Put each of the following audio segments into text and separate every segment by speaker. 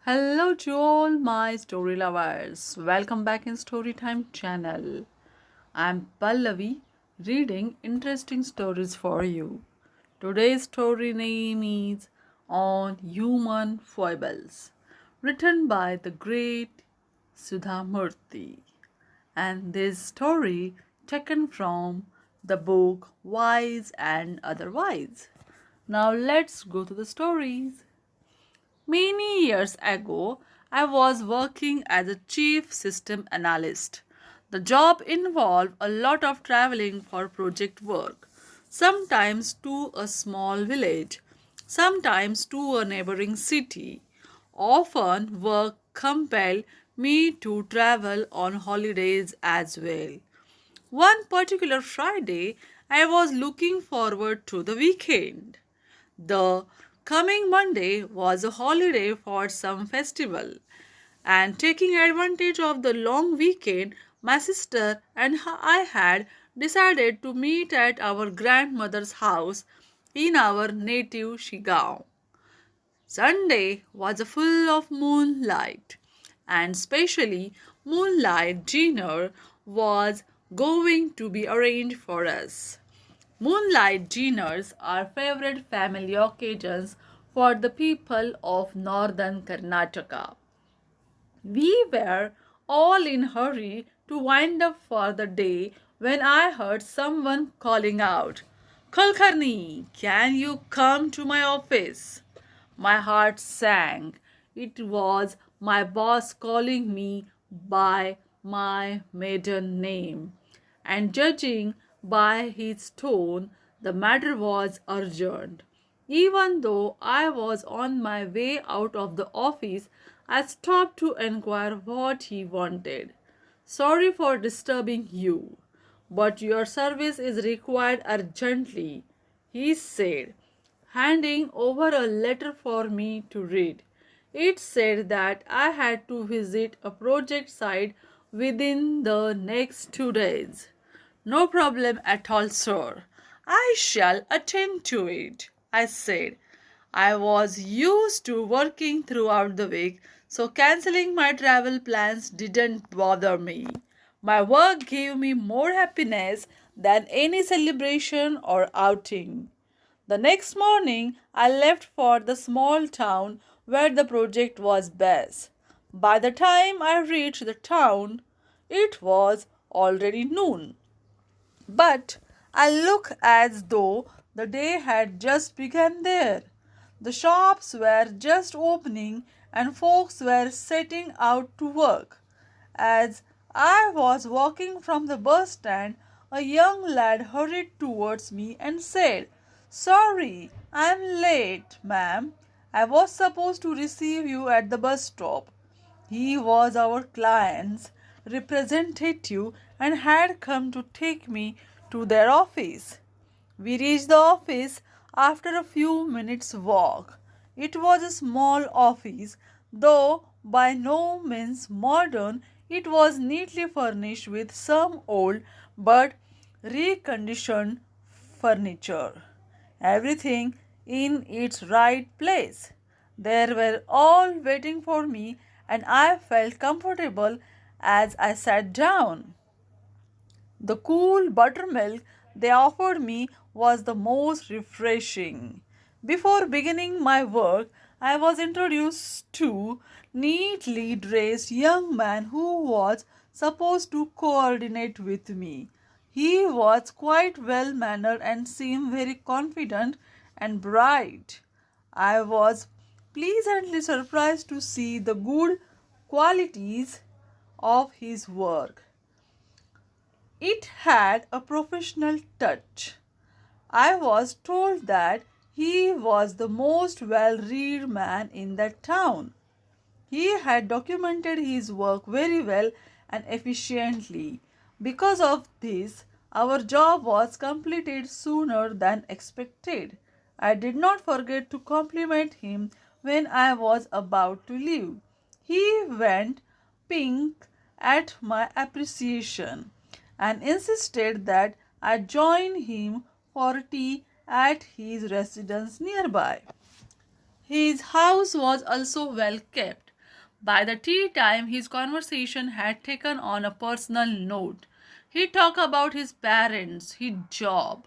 Speaker 1: Hello to all my story lovers. Welcome back in Storytime channel. I'm Pallavi reading interesting stories for you. Today's story name is On Human Foibles, written by the great Sudha Murty. And this story taken from the book Wise and Otherwise. Now let's go to the stories. Many years ago, I was working as a chief system analyst. The job involved a lot of traveling for project work, sometimes to a small village, sometimes to a neighboring city. Often, work compelled me to travel on holidays as well. One particular Friday, I was looking forward to the weekend. The coming Monday was a holiday for some festival, and taking advantage of the long weekend, my sister and I had decided to meet at our grandmother's house in our native Shigao. Sunday was full of moonlight, and specially moonlight dinner was going to be arranged for us. Moonlight dinners are favorite family occasions for the people of northern Karnataka. We were all in hurry to wind up for the day when I heard someone calling out, Kulkarni, can you come to my office? My heart sank. It was my boss calling me by my maiden name, and judging by his tone, the matter was urgent. Even though I was on my way out of the office, I stopped to inquire what he wanted. Sorry for disturbing you, but your service is required urgently, he said, handing over a letter for me to read. It said that I had to visit a project site within the next 2 days. No problem at all, sir. I shall attend to it, I said. I was used to working throughout the week, so cancelling my travel plans didn't bother me. My work gave me more happiness than any celebration or outing. The next morning, I left for the small town where the project was based. By the time I reached the town, it was already noon. But I looked as though the day had just begun there. The shops were just opening and folks were setting out to work. As I was walking from the bus stand, a young lad hurried towards me and said, Sorry, I'm late, ma'am. I was supposed to receive you at the bus stop. He was our client's representative and had come to take me to their office. We reached the office after a few minutes' walk. It was a small office, though by no means modern. It was neatly furnished with some old but reconditioned furniture. Everything in its right place. They were all waiting for me, and I felt comfortable as I sat down. The cool buttermilk they offered me was the most refreshing. Before beginning my work, I was introduced to neatly dressed young man who was supposed to coordinate with me. He was quite well mannered and seemed very confident and bright. I was pleasantly surprised to see the good qualities of his work. It had a professional touch. I was told that he was the most well read man in that town. He had documented his work very well and efficiently. Because of this, our job was completed sooner than expected. I did not forget to compliment him when I was about to leave. He went pink at my appreciation and insisted that I join him for tea at his residence nearby. His house was also well kept, By the tea time, his conversation had taken on a personal note. He talked about his parents, his job.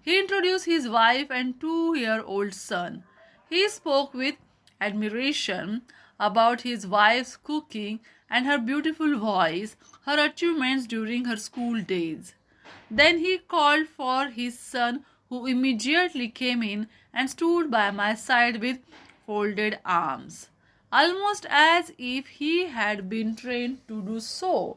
Speaker 1: He introduced his wife and 2-year-old son. He spoke with admiration about his wife's cooking and her beautiful voice, her achievements during her school days. Then he called for his son, who immediately came in and stood by my side with folded arms, almost as if he had been trained to do so.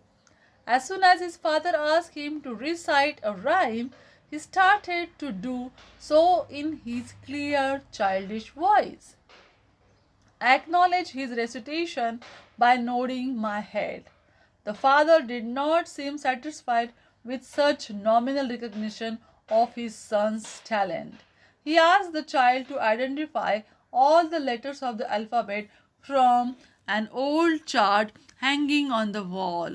Speaker 1: As soon as his father asked him to recite a rhyme, he started to do so in his clear, childish voice. I acknowledged his recitation by nodding my head. The father did not seem satisfied with such nominal recognition of his son's talent. He asked the child to identify all the letters of the alphabet from an old chart hanging on the wall.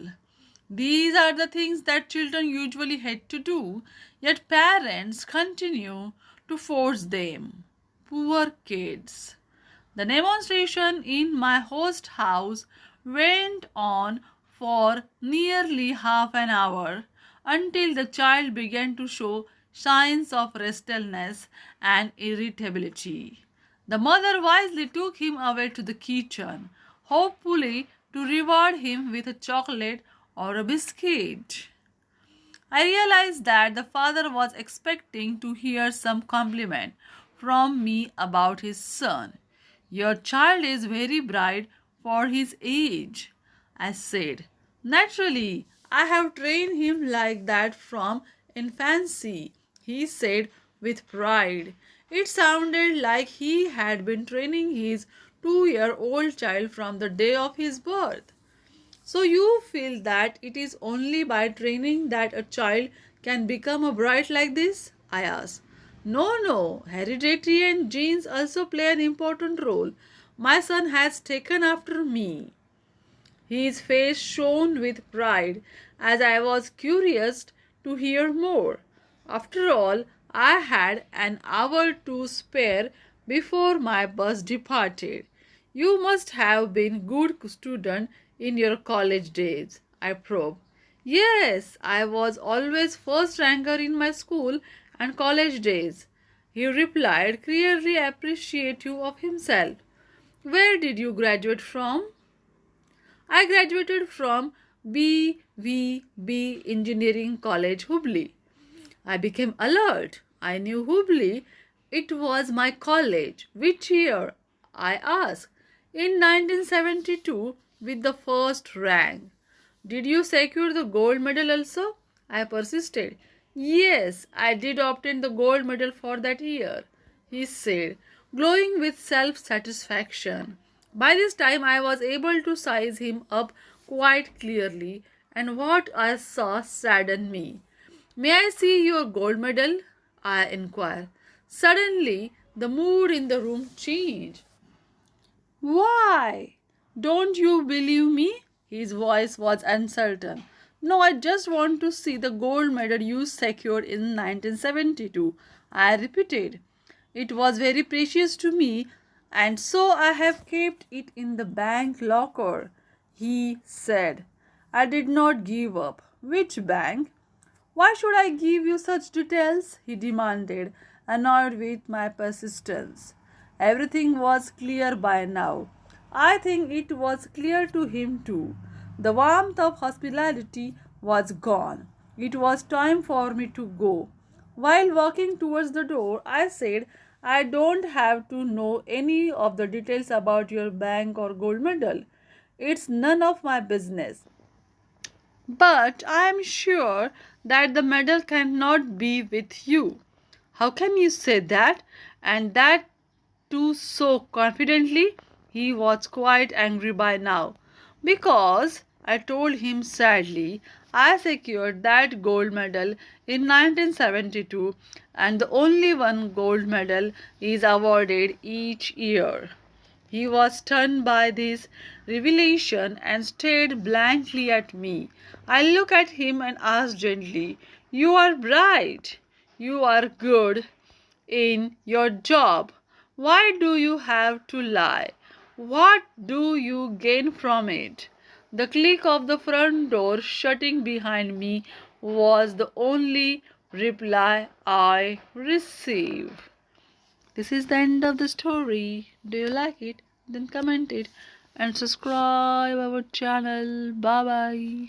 Speaker 1: These are the things that children usually hate to do, yet parents continue to force them. Poor kids. The demonstration in my host house went on for nearly half an hour until the child began to show signs of restlessness and irritability. The mother wisely took him away to the kitchen, hopefully to reward him with a chocolate or a biscuit. I realized that the father was expecting to hear some compliment from me about his son. Your child is very bright for his age, I said. Naturally, I have trained him like that from infancy, he said with pride. It sounded like he had been training his 2-year-old child from the day of his birth. So you feel that it is only by training that a child can become a bright like this? I asked. No, no, heredity and genes also play an important role. My son has taken after me. His face shone with pride as I was curious to hear more. After all, I had an hour to spare before my bus departed. You must have been good student in your college days, I probed. Yes, I was always first ranker in my school and college days, he replied, clearly appreciative of himself. Where did you graduate from? I graduated from BVB Engineering College, Hubli. I became alert. I knew Hubli. It was my college. Which year? I asked. In 1972 with the first rank. Did you secure the gold medal also? I persisted. Yes, I did obtain the gold medal for that year, he said, glowing with self-satisfaction. By this time I was able to size him up quite clearly, and what I saw saddened me. May I see your gold medal? I inquired. Suddenly, the mood in the room changed. Why? Don't you believe me? His voice was uncertain. No, I just want to see the gold medal you secured in 1972. I repeated. It was very precious to me, and so I have kept it in the bank locker, he said. I did not give up. Which bank? Why should I give you such details? He demanded, annoyed with my persistence. Everything was clear by now. I think it was clear to him too. The warmth of hospitality was gone. It was time for me to go. While walking towards the door, I said, I don't have to know any of the details about your bank or gold medal. It's none of my business. But I am sure that the medal cannot be with you. How can you say that? And that too so confidently? He was quite angry by now. Because, I told him sadly, I secured that gold medal in 1972, and the only one gold medal is awarded each year. He was stunned by this revelation and stared blankly at me. I looked at him and asked gently, You are bright. You are good in your job. Why do you have to lie? What do you gain from it? The click of the front door shutting behind me was the only reply I received. This is the end of the story. Do you like it? Then comment it and subscribe our channel. Bye bye.